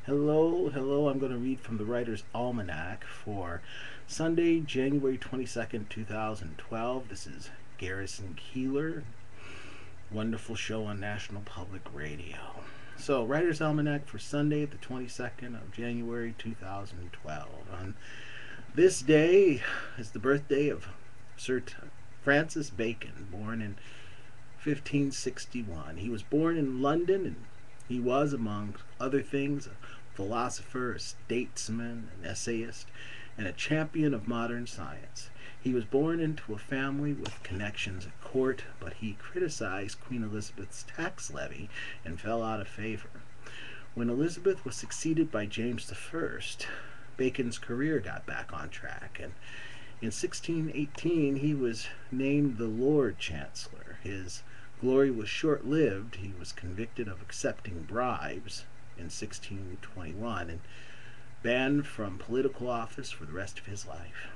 Hello, hello. I'm going to read from the Writer's Almanac for Sunday, January 22nd, 2012. This is Garrison Keeler. Wonderful show on National Public Radio. So, Writer's Almanac for Sunday, the 22nd of January, 2012. On this day is the birthday of Sir Francis Bacon, born in 1561. He was born in London, and he was, among other things, a philosopher, a statesman, an essayist, and a champion of modern science. He was born into a family with connections at court, but he criticized Queen Elizabeth's tax levy and fell out of favor. When Elizabeth was succeeded by James I, Bacon's career got back on track, and in 1618 he was named the Lord Chancellor. His glory was short-lived. He was convicted of accepting bribes in 1621 and banned from political office for the rest of his life.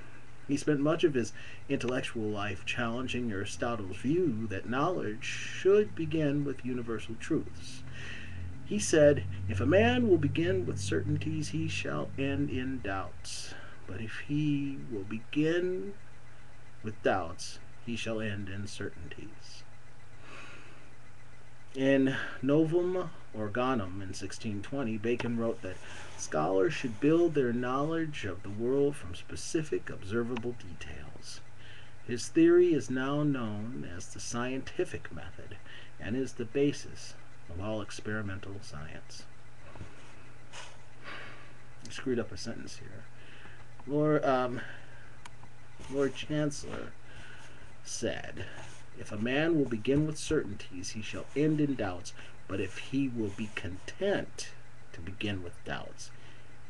He spent much of his intellectual life challenging Aristotle's view that knowledge should begin with universal truths. He said, "If a man will begin with certainties, he shall end in doubts. But if he will begin with doubts, he shall end in certainties." In Novum Organum in 1620, Bacon wrote that scholars should build their knowledge of the world from specific observable details. His theory is now known as the scientific method and is the basis of all experimental science. I screwed up a sentence here. Lord Chancellor said, "If a man will begin with certainties, he shall end in doubts. But if he will be content to begin with doubts,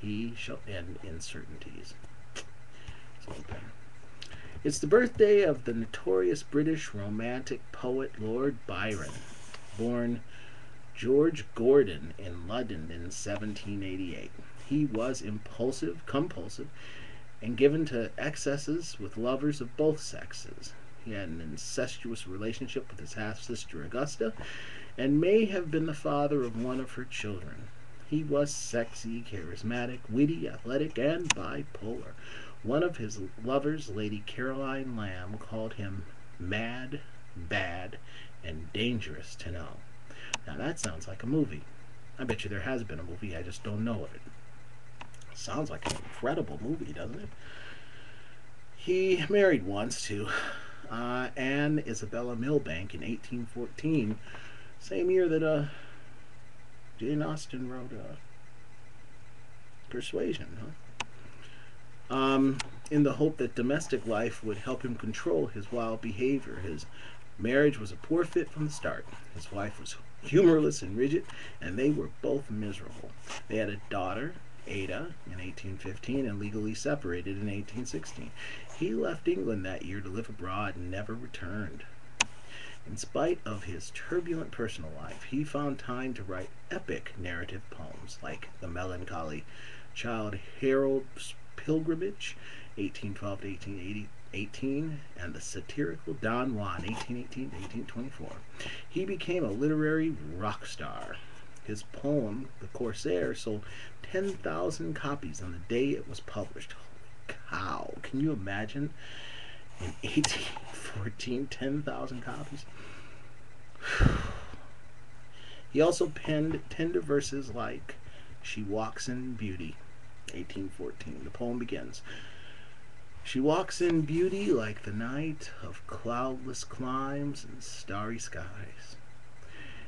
he shall end in certainties." It's the birthday of the notorious British Romantic poet Lord Byron, born George Gordon in London in 1788. He was impulsive, compulsive, and given to excesses with lovers of both sexes. He had an incestuous relationship with his half-sister Augusta, and may have been the father of one of her children. He was sexy, charismatic, witty, athletic, and bipolar. One of his lovers, Lady Caroline Lamb, called him mad, bad, and dangerous to know. Now that sounds like a movie. I bet you there has been a movie, I just don't know of it. Sounds like an incredible movie, doesn't it? He married once to Anne Isabella Milbank in 1814, same year that Jane Austen wrote Persuasion, in the hope that domestic life would help him control his wild behavior. His marriage was a poor fit from the start. His wife was humorless and rigid, and they were both miserable. They had a daughter, Ada, in 1815, and legally separated in 1816. He left England that year to live abroad and never returned. In spite of his turbulent personal life, he found time to write epic narrative poems like The Melancholy Childe Harold's Pilgrimage, 1812 to 1818, and the satirical Don Juan, 1818 to 1824. He became a literary rock star. His poem, The Corsair, sold 10,000 copies on the day it was published. Holy cow. Can you imagine? In 1814, 10,000 copies. He also penned tender verses like She Walks in Beauty, 1814. The poem begins, "She walks in beauty like the night of cloudless climes and starry skies,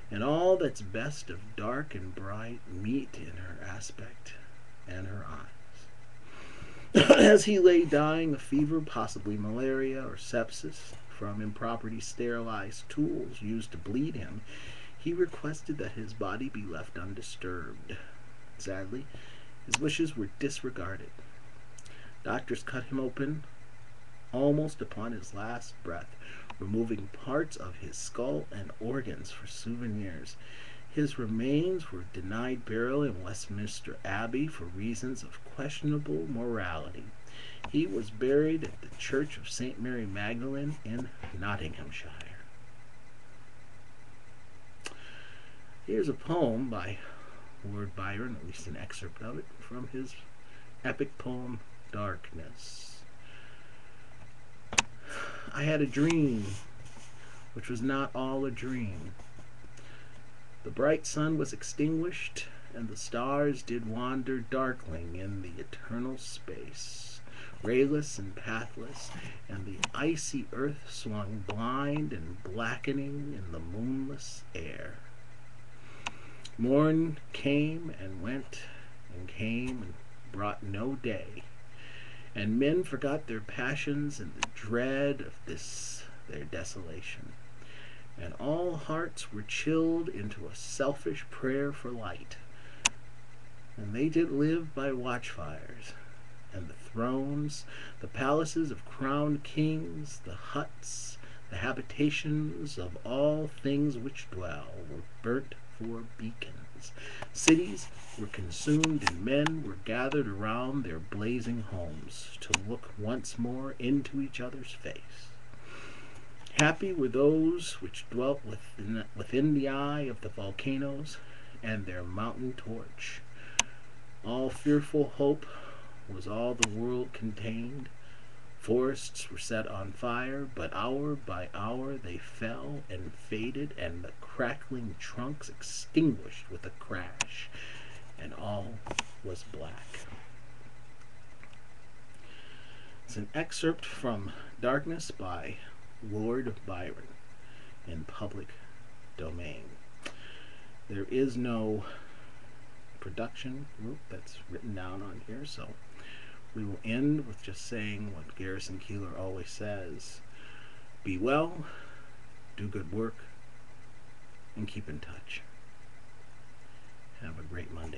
and all that's best of dark and bright meet in her aspect and her eyes." As he lay dying of fever, possibly malaria or sepsis, from improperly sterilized tools used to bleed him, he requested that his body be left undisturbed. Sadly, his wishes were disregarded. Doctors cut him open almost upon his last breath, removing parts of his skull and organs for souvenirs. His remains were denied burial in Westminster Abbey for reasons of questionable morality. He was buried at the Church of St. Mary Magdalene in Nottinghamshire. Here's a poem by Lord Byron, at least an excerpt of it, from his epic poem, Darkness. I had a dream, which was not all a dream. The bright sun was extinguished, and the stars did wander darkling in the eternal space, rayless and pathless, and the icy earth swung blind and blackening in the moonless air. Morn came and went and came and brought no day, and men forgot their passions in the dread of this their desolation, and all hearts were chilled into a selfish prayer for light. And they did live by watchfires, and the thrones, the palaces of crowned kings, the huts, the habitations of all things which dwell, were burnt for beacons. Cities were consumed, and men were gathered around their blazing homes to look once more into each other's face. Happy were those which dwelt within the eye of the volcanoes and their mountain torch. All fearful hope was all the world contained. Forests were set on fire, but hour by hour they fell and faded, and the crackling trunks extinguished with a crash, and all was black. It's an excerpt from Darkness by Lord Byron in public domain. There is no production group that's written down on here, so we will end with just saying what Garrison Keillor always says: be well, do good work, and keep in touch. Have a great Monday.